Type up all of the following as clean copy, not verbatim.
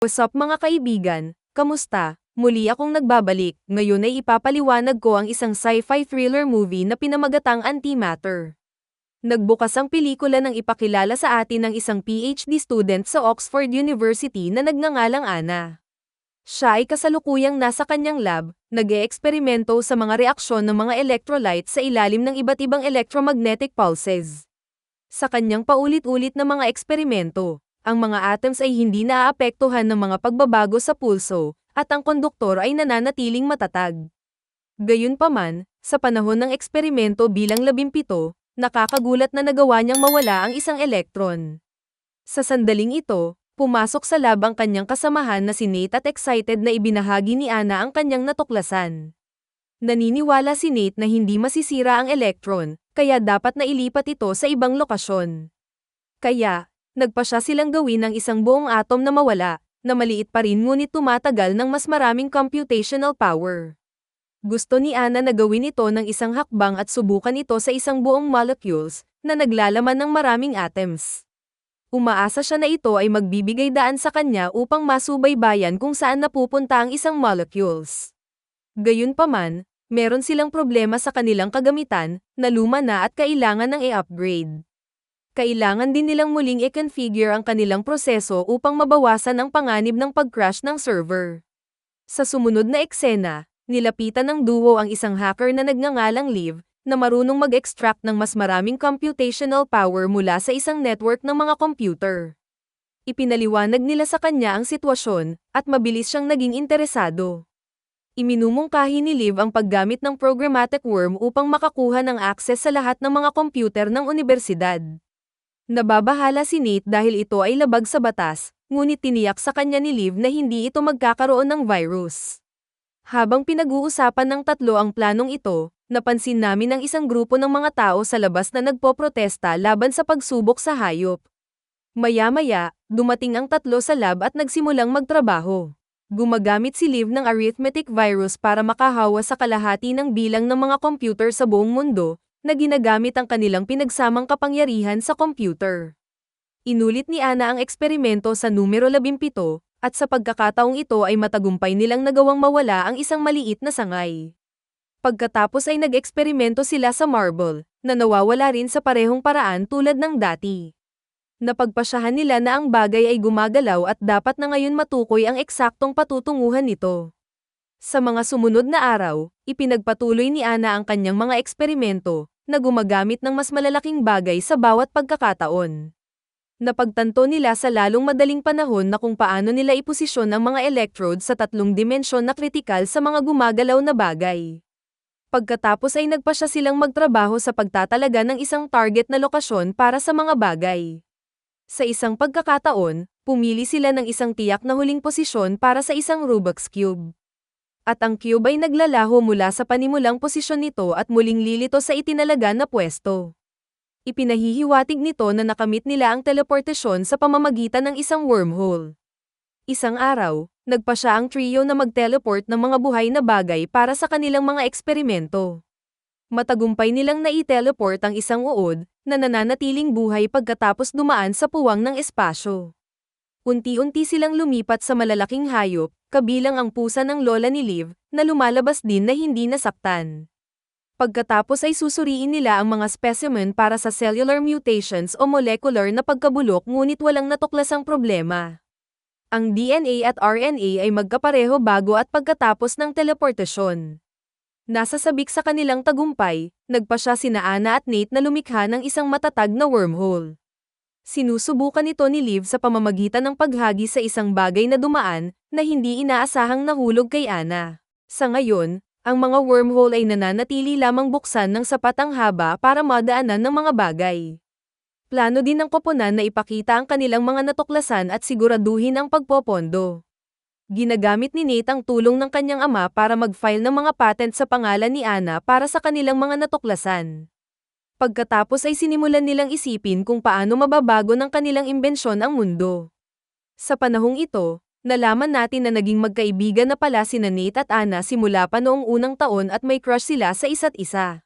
What's up mga kaibigan? Kamusta? Muli akong nagbabalik, ngayon ay ipapaliwanag ko ang isang sci-fi thriller movie na pinamagatang Antimatter. Nagbukas ang pelikula nang ipakilala sa atin ng isang PhD student sa Oxford University na nagngangalang Anna. Siya ay kasalukuyang nasa kanyang lab, nag-eeksperimento sa mga reaksyon ng mga electrolyte sa ilalim ng iba't ibang electromagnetic pulses. Sa kanyang paulit-ulit na mga eksperimento, ang mga atoms ay hindi naaapektuhan ng mga pagbabago sa pulso, at ang konduktor ay nananatiling matatag. Gayunpaman, sa panahon ng eksperimento bilang 17, nakakagulat na nagawa niyang mawala ang isang elektron. Sa sandaling ito, pumasok sa lab ang kanyang kasamahan na si Nate at excited na ibinahagi ni Anna ang kanyang natuklasan. Naniniwala si Nate na hindi masisira ang elektron, kaya dapat na ilipat ito sa ibang lokasyon. Kaya, nagpasya silang gawin ng isang buong atom na mawala, na maliit pa rin ngunit tumatagal ng mas maraming computational power. Gusto ni Anna na gawin ito ng isang hakbang at subukan ito sa isang buong molecules, na naglalaman ng maraming atoms. Umaasa siya na ito ay magbibigay daan sa kanya upang masubaybayan kung saan napupunta ang isang molecules. Gayunpaman, meron silang problema sa kanilang kagamitan, na luma na at kailangan ng i-upgrade. Kailangan din nilang muling i-configure ang kanilang proseso upang mabawasan ang panganib ng pag-crash ng server. Sa sumunod na eksena, nilapitan ng duo ang isang hacker na nagngangalang Liv, na marunong mag-extract ng mas maraming computational power mula sa isang network ng mga computer. Ipinaliwanag nila sa kanya ang sitwasyon, at mabilis siyang naging interesado. Iminumungkahi ni Liv ang paggamit ng programmatic worm upang makakuha ng access sa lahat ng mga computer ng unibersidad. Nababahala si Nate dahil ito ay labag sa batas, ngunit tiniyak sa kanya ni Liv na hindi ito magkakaroon ng virus. Habang pinag-uusapan ng tatlo ang planong ito, napansin namin ang isang grupo ng mga tao sa labas na nagpoprotesta laban sa pagsubok sa hayop. Maya-maya, dumating ang tatlo sa lab at nagsimulang magtrabaho. Gumagamit si Liv ng arithmetic virus para makahawa sa kalahati ng bilang ng mga computer sa buong mundo, na ginagamit ang kanilang pinagsamang kapangyarihan sa computer. Inulit ni Anna ang eksperimento sa numero 17, at sa pagkakataong ito ay matagumpay nilang nagawang mawala ang isang maliit na sangay. Pagkatapos ay nag-eksperimento sila sa marble, na nawawala rin sa parehong paraan tulad ng dati. Napagpasyahan nila na ang bagay ay gumagalaw at dapat na ngayon matukoy ang eksaktong patutunguhan nito. Sa mga sumunod na araw, ipinagpatuloy ni Anna ang kanyang mga eksperimento, na gumagamit ng mas malalaking bagay sa bawat pagkakataon. Napagtanto nila sa lalong madaling panahon na kung paano nila iposisyon ang mga electrodes sa tatlong dimensyon na kritikal sa mga gumagalaw na bagay. Pagkatapos ay nagpasya silang magtrabaho sa pagtatalaga ng isang target na lokasyon para sa mga bagay. Sa isang pagkakataon, pumili sila ng isang tiyak na huling posisyon para sa isang Rubik's Cube. At ang cube ay naglalaho mula sa panimulang posisyon nito at muling lilito sa itinalaga na pwesto. Ipinahihiwatig nito na nakamit nila ang teleportasyon sa pamamagitan ng isang wormhole. Isang araw, nagpasya ang trio na mag-teleport ng mga buhay na bagay para sa kanilang mga eksperimento. Matagumpay nilang nai-teleport ang isang uod, na nananatiling buhay pagkatapos dumaan sa puwang ng espasyo. Unti-unti silang lumipat sa malalaking hayop, kabilang ang pusa ng lola ni Liv, na lumalabas din na hindi nasaktan. Pagkatapos ay susuriin nila ang mga specimen para sa cellular mutations o molecular na pagkabulok ngunit walang natuklasang problema. Ang DNA at RNA ay magkapareho bago at pagkatapos ng teleportasyon. Nasasabik sa kanilang tagumpay, nagpasya sina Anna at Nate na lumikha ng isang matatag na wormhole. Sinusubukan ito ni Liv sa pamamagitan ng paghagi sa isang bagay na dumaan, na hindi inaasahang nahulog kay Anna. Sa ngayon, ang mga wormhole ay nananatili lamang buksan ng sapat ang haba para madaanan ng mga bagay. Plano din ng koponan na ipakita ang kanilang mga natuklasan at siguraduhin ang pagpopondo. Ginagamit ni Nate ang tulong ng kanyang ama para mag-file ng mga patent sa pangalan ni Anna para sa kanilang mga natuklasan. Pagkatapos ay sinimulan nilang isipin kung paano mababago ng kanilang imbensyon ang mundo. Sa panahong ito, nalaman natin na naging magkaibigan na pala sina Nate at Anna simula pa noong unang taon at may crush sila sa isa't isa.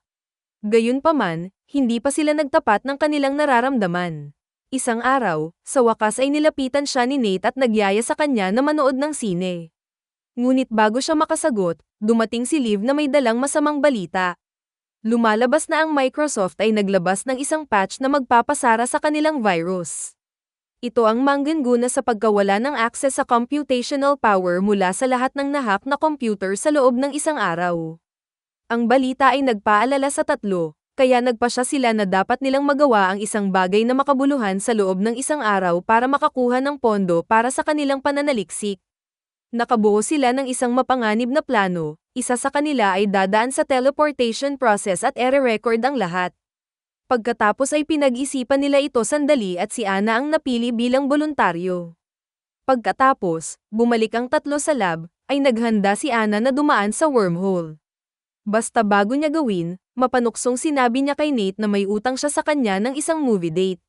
Gayunpaman, hindi pa sila nagtapat ng kanilang nararamdaman. Isang araw, sa wakas ay nilapitan siya ni Nate at nagyaya sa kanya na manood ng sine. Ngunit bago siya makasagot, dumating si Liv na may dalang masamang balita. Lumalabas na ang Microsoft ay naglabas ng isang patch na magpapasara sa kanilang virus. Ito ang mangguna sa pagkawala ng access sa computational power mula sa lahat ng nahack na computer sa loob ng isang araw. Ang balita ay nagpaalala sa tatlo, kaya nagpasya sila na dapat nilang magawa ang isang bagay na makabuluhan sa loob ng isang araw para makakuha ng pondo para sa kanilang pananaliksik. Nakabuo sila ng isang mapanganib na plano, isa sa kanila ay dadaan sa teleportation process at ere-record ang lahat. Pagkatapos ay pinag-isipan nila ito sandali at si Ana ang napili bilang voluntaryo. Pagkatapos, bumalik ang tatlo sa lab, ay naghanda si Ana na dumaan sa wormhole. Basta bago niya gawin, mapanuksong sinabi niya kay Nate na may utang siya sa kanya ng isang movie date.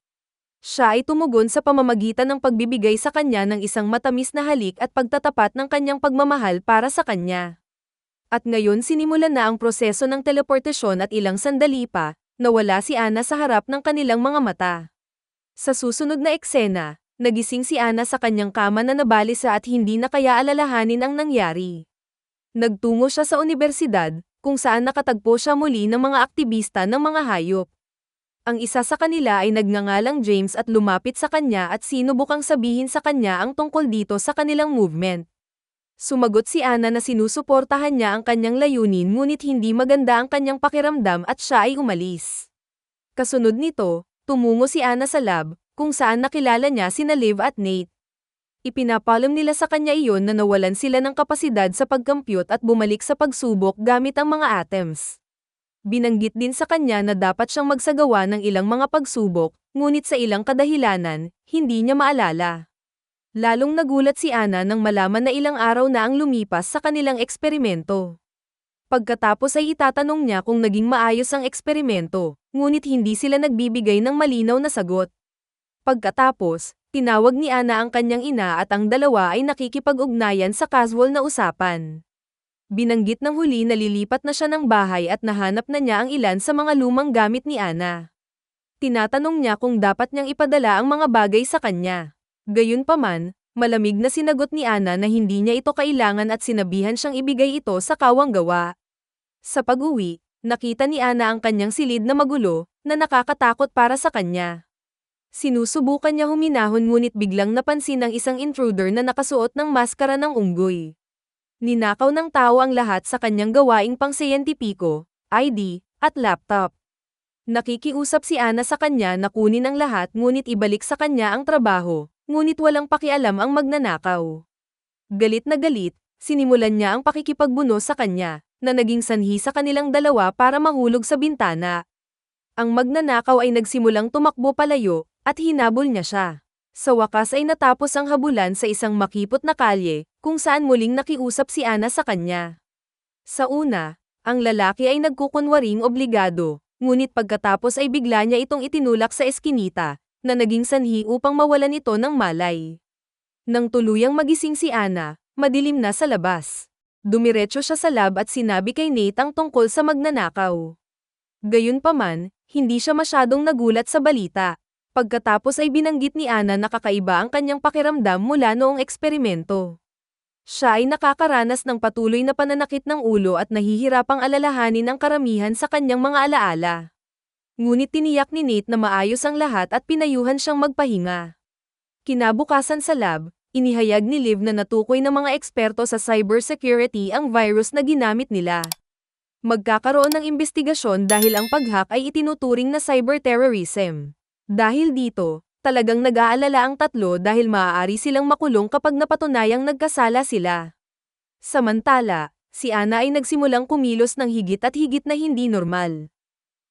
Siya ay tumugon sa pamamagitan ng pagbibigay sa kanya ng isang matamis na halik at pagtatapat ng kanyang pagmamahal para sa kanya. At ngayon sinimulan na ang proseso ng teleportasyon at ilang sandali pa, nawala si Ana sa harap ng kanilang mga mata. Sa susunod na eksena, nagising si Ana sa kanyang kama na nabalisa at hindi na kaya alalahanin ang nangyari. Nagtungo siya sa unibersidad, kung saan nakatagpo siya muli ng mga aktivista ng mga hayop. Ang isa sa kanila ay nagngangalang James at lumapit sa kanya at sinubukang sabihin sa kanya ang tungkol dito sa kanilang movement. Sumagot si Ana na sinusuportahan niya ang kanyang layunin ngunit hindi maganda ang kanyang pakiramdam at siya ay umalis. Kasunod nito, tumungo si Ana sa lab, kung saan nakilala niya sina Liv at Nate. Ipinapalam nila sa kanya iyon na nawalan sila ng kapasidad sa pag-compute at bumalik sa pagsubok gamit ang mga atoms. Binanggit din sa kanya na dapat siyang magsagawa ng ilang mga pagsubok, ngunit sa ilang kadahilanan, hindi niya maalala. Lalong nagulat si Ana nang malaman na ilang araw na ang lumipas sa kanilang eksperimento. Pagkatapos ay itatanong niya kung naging maayos ang eksperimento, ngunit hindi sila nagbibigay ng malinaw na sagot. Pagkatapos, tinawag ni Ana ang kanyang ina at ang dalawa ay nakikipag-ugnayan sa casual na usapan. Binanggit ng huli na lilipat na siya ng bahay at nahanap na niya ang ilan sa mga lumang gamit ni Ana. Tinatanong niya kung dapat niyang ipadala ang mga bagay sa kanya. Gayunpaman, malamig na sinagot ni Ana na hindi niya ito kailangan at sinabihan siyang ibigay ito sa kawang gawa. Sa pag-uwi, nakita ni Ana ang kanyang silid na magulo, na nakakatakot para sa kanya. Sinusubukan niya huminahon ngunit biglang napansin ang isang intruder na nakasuot ng maskara ng unggoy. Ninakaw ng tao ang lahat sa kanyang gawaing pang-siyentipiko, ID, at laptop. Nakikiusap si Ana sa kanya na kunin ang lahat ngunit ibalik sa kanya ang trabaho. Ngunit walang pakialam ang magnanakaw. Galit na galit, sinimulan niya ang pakikipagbuno sa kanya, na naging sanhi sa kanilang dalawa para mahulog sa bintana. Ang magnanakaw ay nagsimulang tumakbo palayo, at hinabol niya siya. Sa wakas ay natapos ang habulan sa isang makipot na kalye, kung saan muling nakiusap si Ana sa kanya. Sa una, ang lalaki ay nagkukunwaring obligado, ngunit pagkatapos ay bigla niya itong itinulak sa eskinita, na naging sanhi upang mawalan ito ng malay. Nang tuluyang magising si Ana, madilim na sa labas. Dumiretso siya sa lab at sinabi kay Nate ang tungkol sa magnanakaw. Gayunpaman, hindi siya masyadong nagulat sa balita. Pagkatapos ay binanggit ni Ana na kakaiba ang kanyang pakiramdam mula noong eksperimento. Siya ay nakakaranas ng patuloy na pananakit ng ulo at nahihirapang alalahanin ang karamihan sa kanyang mga alaala. Ngunit tiniyak ni Nate na maayos ang lahat at pinayuhan siyang magpahinga. Kinabukasan sa lab, inihayag ni Liv na natukoy ng mga eksperto sa cybersecurity ang virus na ginamit nila. Magkakaroon ng investigasyon dahil ang pag-hack ay itinuturing na cyberterrorism. Dahil dito, talagang nag-aalala ang tatlo dahil maaari silang makulong kapag napatunayang nagkasala sila. Samantala, si Ana ay nagsimulang kumilos ng higit at higit na hindi normal.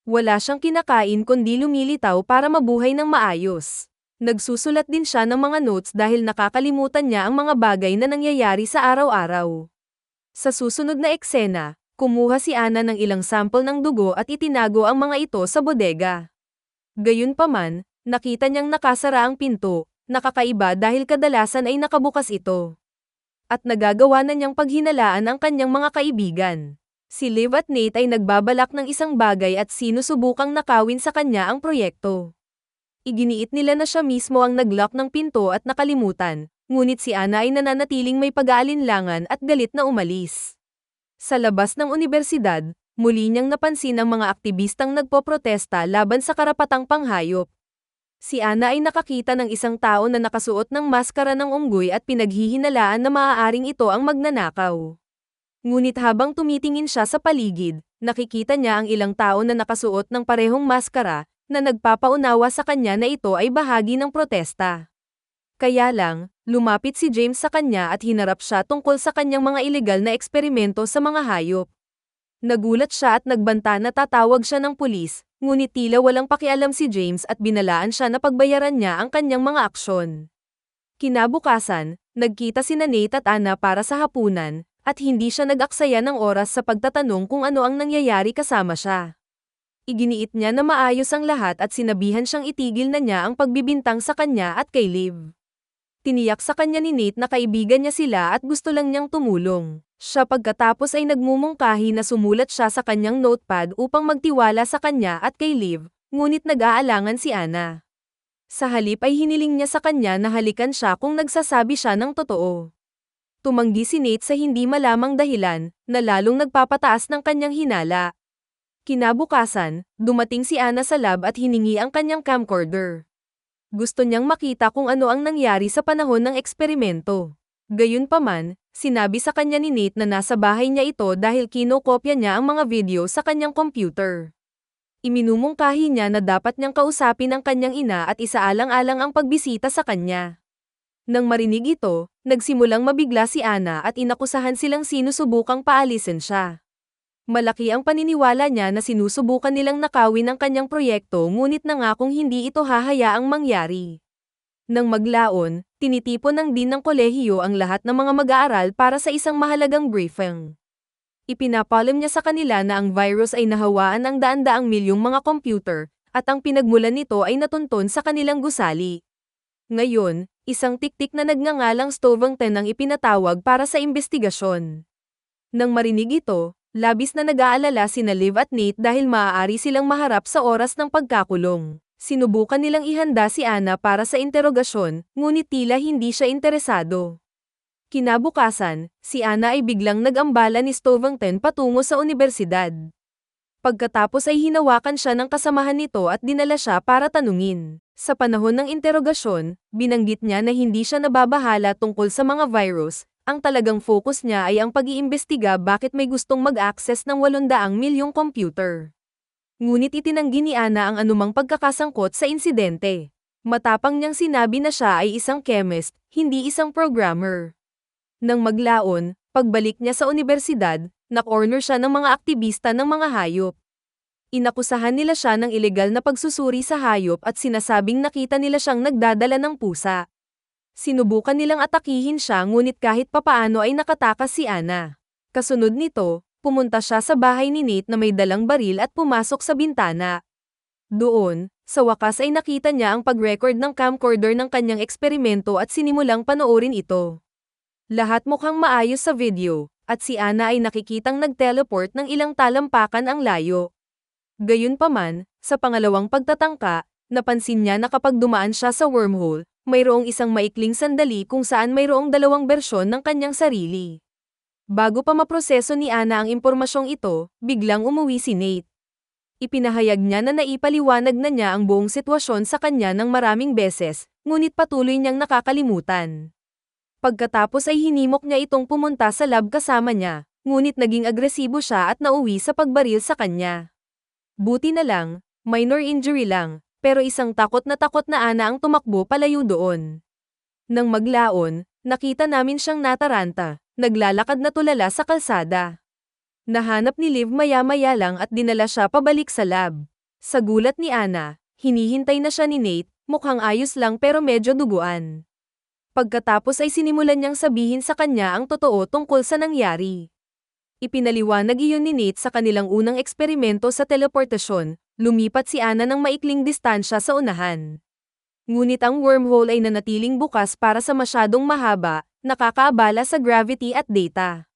Wala siyang kinakain kundi lumilitaw para mabuhay ng maayos. Nagsusulat din siya ng mga notes dahil nakakalimutan niya ang mga bagay na nangyayari sa araw-araw. Sa susunod na eksena, kumuha si Ana ng ilang sample ng dugo at itinago ang mga ito sa bodega. Gayunpaman, nakita niyang nakasara ang pinto, nakakaiba dahil kadalasan ay nakabukas ito. At nagagawa na niyang paghinalaan ang kanyang mga kaibigan. Si Liv at Nate ay nagbabalak ng isang bagay at sinusubukang nakawin sa kanya ang proyekto. Iginiit nila na siya mismo ang nag-lock ng pinto at nakalimutan, ngunit si Ana ay nananatiling may pag-aalinlangan at galit na umalis. Sa labas ng unibersidad, muli niyang napansin ang mga aktivistang nagpoprotesta laban sa karapatang panghayop. Si Ana ay nakakita ng isang tao na nakasuot ng maskara ng unggoy at pinaghihinalaan na maaaring ito ang magnanakaw. Ngunit habang tumitingin siya sa paligid, nakikita niya ang ilang tao na nakasuot ng parehong maskara, na nagpapaunawa sa kanya na ito ay bahagi ng protesta. Kaya lang, lumapit si James sa kanya at hinarap siya tungkol sa kanyang mga ilegal na eksperimento sa mga hayop. Nagulat siya at nagbanta na tatawag siya ng pulis, ngunit tila walang pakialam si James at binalaan siya na pagbayaran niya ang kanyang mga aksyon. Kinabukasan, nagkita sina Nate at Ana para sa hapunan, at hindi siya nag-aksaya ng oras sa pagtatanong kung ano ang nangyayari kasama siya. Iginiit niya na maayos ang lahat at sinabihan siyang itigil na niya ang pagbibintang sa kanya at kay Liv. Tiniyak sa kanya ni Nate na kaibigan niya sila at gusto lang niyang tumulong. Siya pagkatapos ay nagmumungkahi na sumulat siya sa kanyang notepad upang magtiwala sa kanya at kay Liv, ngunit nag-aalangan si Ana. Sa halip ay hiniling niya sa kanya na halikan siya kung nagsasabi siya ng totoo. Tumanggi si Nate sa hindi malamang dahilan, na lalong nagpapataas ng kanyang hinala. Kinabukasan, dumating si Ana sa lab at hiningi ang kanyang camcorder. Gusto niyang makita kung ano ang nangyari sa panahon ng eksperimento. Gayunpaman, sinabi sa kanya ni Nate na nasa bahay niya ito dahil kinokopya niya ang mga video sa kanyang computer. Iminumungkahi niya na dapat niyang kausapin ang kanyang ina at isaalang-alang ang pagbisita sa kanya. Nang marinig ito, nagsimulang mabigla si Ana at inakusahan silang sinusubukang paalisin siya. Malaki ang paniniwala niya na sinusubukan nilang nakawin ang kanyang proyekto ngunit nangakong hindi ito hahayaang mangyari. Nang maglaon, tinitipon ng dean ng kolehiyo ang lahat ng mga mag-aaral para sa isang mahalagang briefing. Ipinapalam niya sa kanila na ang virus ay nahawaan ng daan-daang milyong mga computer, at ang pinagmulan nito ay natunton sa kanilang gusali. Ngayon, isang tiktik na nagngangalang Stovington ang ipinatawag para sa imbestigasyon. Nang marinig ito, labis na nag-aalala sina Liv at Nate dahil maaari silang maharap sa oras ng pagkakulong. Sinubukan nilang ihanda si Ana para sa interogasyon, ngunit tila hindi siya interesado. Kinabukasan, si Ana ay biglang nag-ambala ni Stovington patungo sa unibersidad. Pagkatapos ay hinawakan siya ng kasamahan nito at dinala siya para tanungin. Sa panahon ng interogasyon, binanggit niya na hindi siya nababahala tungkol sa mga virus. Ang talagang focus niya ay ang pag-iimbestiga bakit may gustong mag-access ng 800 milyong computer. Ngunit itinanggi ni Ana ang anumang pagkakasangkot sa insidente. Matapang niyang sinabi na siya ay isang chemist, hindi isang programmer. Nang maglaon, pagbalik niya sa unibersidad, na-corner siya ng mga aktivista ng mga hayop. Inakusahan nila siya ng ilegal na pagsusuri sa hayop at sinasabing nakita nila siyang nagdadala ng pusa. Sinubukan nilang atakihin siya ngunit kahit papaano ay nakatakas si Ana. Kasunod nito, pumunta siya sa bahay ni Nate na may dalang baril at pumasok sa bintana. Doon, sa wakas ay nakita niya ang pag-record ng camcorder ng kanyang eksperimento at sinimulang panoorin ito. Lahat mukhang maayos sa video, at si Ana ay nakikitang nag-teleport ng ilang talampakan ang layo. Gayunpaman, sa pangalawang pagtatangka, napansin niya na kapag dumaan siya sa wormhole, mayroong isang maikling sandali kung saan mayroong dalawang bersyon ng kanyang sarili. Bago pa maproseso ni Ana ang impormasyong ito, biglang umuwi si Nate. Ipinahayag niya na naipaliwanag na niya ang buong sitwasyon sa kanya ng maraming beses, ngunit patuloy niyang nakakalimutan. Pagkatapos ay hinimok niya itong pumunta sa lab kasama niya, ngunit naging agresibo siya at nauwi sa pagbaril sa kanya. Buti na lang, minor injury lang. Pero isang takot na Ana ang tumakbo palayo doon. Nang maglaon, nakita namin siyang nataranta, naglalakad na tulala sa kalsada. Nahanap ni Liv maya-maya lang at dinala siya pabalik sa lab. Sa gulat ni Ana, hinihintay na siya ni Nate, mukhang ayos lang pero medyo duguan. Pagkatapos ay sinimulan niyang sabihin sa kanya ang totoo tungkol sa nangyari. Ipinaliwanag iyon ni Nate sa kanilang unang eksperimento sa teleportasyon. Lumipat si Ana ng maikling distansya sa unahan. Ngunit ang wormhole ay nanatiling bukas para sa masyadong mahaba, nakakaabala sa gravity at data.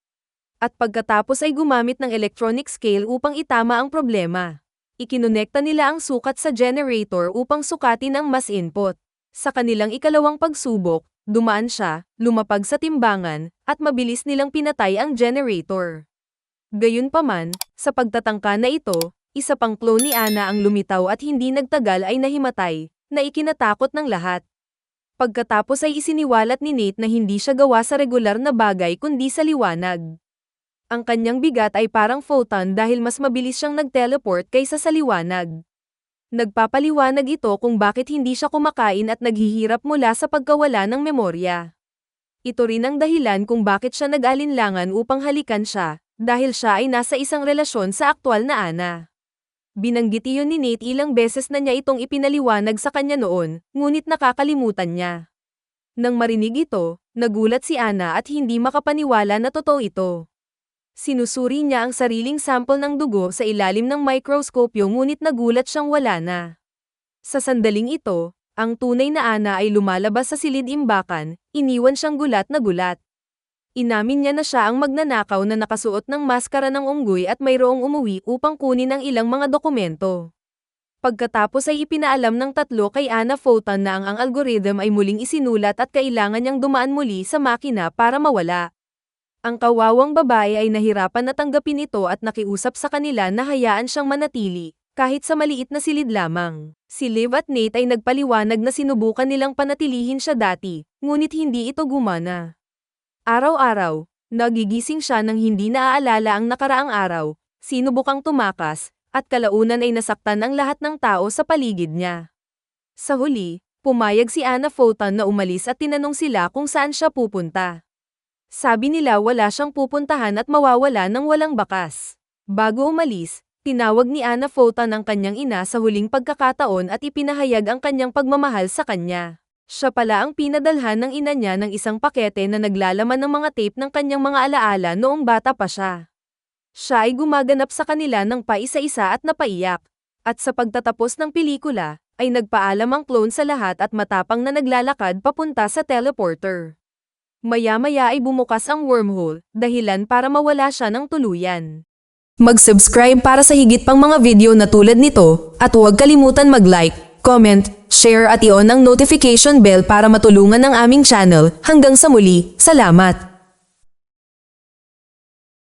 At pagkatapos ay gumamit ng electronic scale upang itama ang problema. Ikinonekta nila ang sukat sa generator upang sukatin ang mass input. Sa kanilang ikalawang pagsubok, dumaan siya, lumapag sa timbangan, at mabilis nilang pinatay ang generator. Gayunpaman, sa pagtatangka na ito, isa pang clone ni Ana ang lumitaw at hindi nagtagal ay nahimatay, na ikinatakot ng lahat. Pagkatapos ay isiniwalat ni Nate na hindi siya gawa sa regular na bagay kundi sa liwanag. Ang kanyang bigat ay parang photon dahil mas mabilis siyang nag-teleport kaysa sa liwanag. Nagpapaliwanag ito kung bakit hindi siya kumakain at naghihirap mula sa pagkawala ng memorya. Ito rin ang dahilan kung bakit siya nag-alinlangan upang halikan siya, dahil siya ay nasa isang relasyon sa aktwal na Ana. Binanggit iyon ni Nate ilang beses na niya itong ipinaliwanag sa kanya noon, ngunit nakakalimutan niya. Nang marinig ito, nagulat si Ana at hindi makapaniwala na totoo ito. Sinusuri niya ang sariling sample ng dugo sa ilalim ng mikroskopyo ngunit nagulat siyang wala na. Sa sandaling ito, ang tunay na Ana ay lumalabas sa silid-imbakan, iniwan siyang gulat na gulat. Inamin niya na siya ang magnanakaw na nakasuot ng maskara ng unggoy at mayroong umuwi upang kunin ang ilang mga dokumento. Pagkatapos ay ipinaalam ng tatlo kay Ana Photon na ang algorithm ay muling isinulat at kailangan niyang dumaan muli sa makina para mawala. Ang kawawang babae ay nahirapan na tanggapin ito at nakiusap sa kanila na hayaan siyang manatili, kahit sa maliit na silid lamang. Si Liv at Nate ay nagpaliwanag na sinubukan nilang panatilihin siya dati, ngunit hindi ito gumana. Araw-araw, nagigising siya nang hindi naaalala ang nakaraang araw, sinubukang tumakas, at kalaunan ay nasaktan ang lahat ng tao sa paligid niya. Sa huli, pumayag si Ana Photon na umalis at tinanong sila kung saan siya pupunta. Sabi nila wala siyang pupuntahan at mawawala ng walang bakas. Bago umalis, tinawag ni Ana Photon ang kanyang ina sa huling pagkakataon at ipinahayag ang kanyang pagmamahal sa kanya. Siya pala ang pinadalhan ng ina niya ng isang pakete na naglalaman ng mga tape ng kanyang mga alaala noong bata pa siya. Siya ay gumaganap sa kanila ng paisa-isa at napaiyak. At sa pagtatapos ng pelikula, ay nagpaalam ang clone sa lahat at matapang na naglalakad papunta sa teleporter. Maya-maya ay bumukas ang wormhole, dahilan para mawala siya ng tuluyan. Mag-subscribe para sa higit pang mga video na tulad nito, at huwag kalimutan mag-like, comment, share at i-on ang notification bell para matulungan ang aming channel. Hanggang sa muli, salamat!